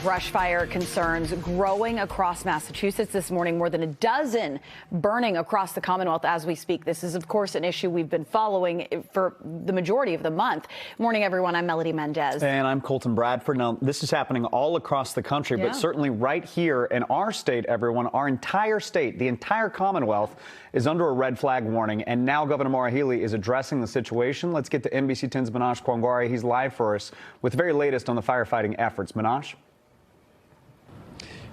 Brush fire concerns growing across Massachusetts this morning, more than a dozen burning across the Commonwealth as we speak. This is, of course, an issue we've been following for the majority of the month. Morning, everyone. I'm Melody Mendez. And I'm Colton Bradford. Now, this is happening all across the country, but certainly right here in our state, everyone, our entire state, the entire Commonwealth is under a red flag warning. And now Governor Maura Healey is addressing the situation. Let's get to NBC 10's Manoj Kwangwari. He's live for us with the very latest on the firefighting efforts. Manoj?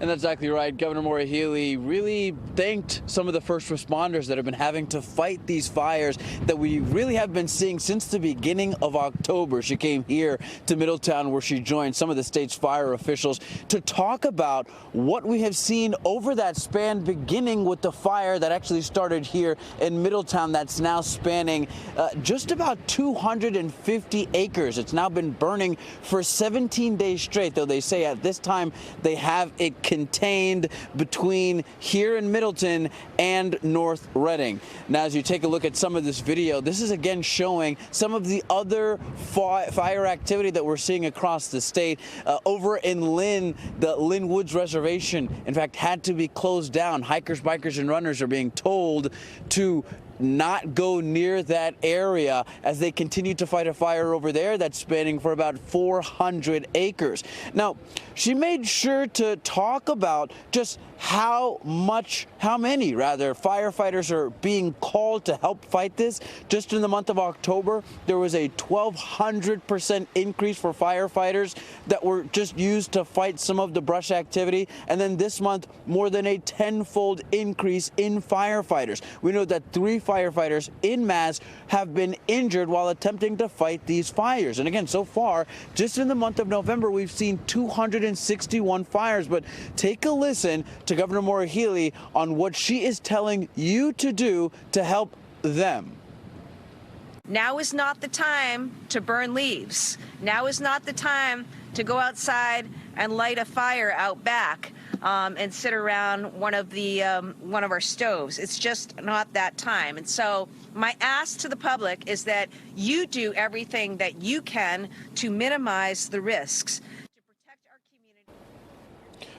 And that's exactly right. Governor Maura Healey really thanked some of the first responders that have been having to fight these fires that we really have been seeing since the beginning of October. She came here to Middletown, where she joined some of the state's fire officials to talk about what we have seen over that span, beginning with the fire that actually started here in Middletown that's now spanning just about 250 acres. It's now been burning for 17 days straight, though they say at this time they have it contained between here in Middleton and North Reading. Now, as you take a look at some of this video, this is again showing some of the other fire activity that we're seeing across the state. Over in Lynn, the Lynn Woods Reservation, in fact, had to be closed down. Hikers, bikers, and runners are being told to not go near that area as they continue to fight a fire over there that's spanning for about 400 acres. Now, she made sure to talk about just how many firefighters are being called to help fight this. Just in the month of October, there was a 1,200% increase for firefighters that were just used to fight some of the brush activity. And then this month, more than a 10-fold increase in firefighters. We know that 3 firefighters in Mass have been injured while attempting to fight these fires. And again, so far, just in the month of November, we've seen 261 fires. But take a listen to Governor Maura Healey on what she is telling you to do to help them. Now is not the time to burn leaves. Now is not the time to go outside and light a fire out back and sit around one of our stoves. It's just not that time. And so my ask to the public is that you do everything that you can to minimize the risks.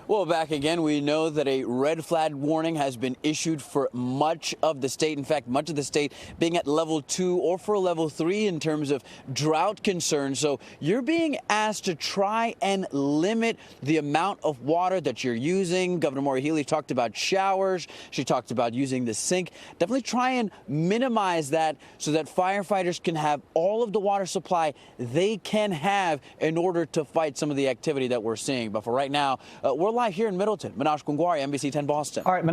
Well, back again, we know that a red flag warning has been issued for much of the state. In fact, much of the state being at level 2 or for level 3 in terms of drought concerns. So you're being asked to try and limit the amount of water that you're using. Governor Maura Healey talked about showers. She talked about using the sink. Definitely try and minimize that so that firefighters can have all of the water supply they can have in order to fight some of the activity that we're seeing. But for right now, we're live here in Middleton. Manoj Kwangwari, NBC 10 Boston. All right.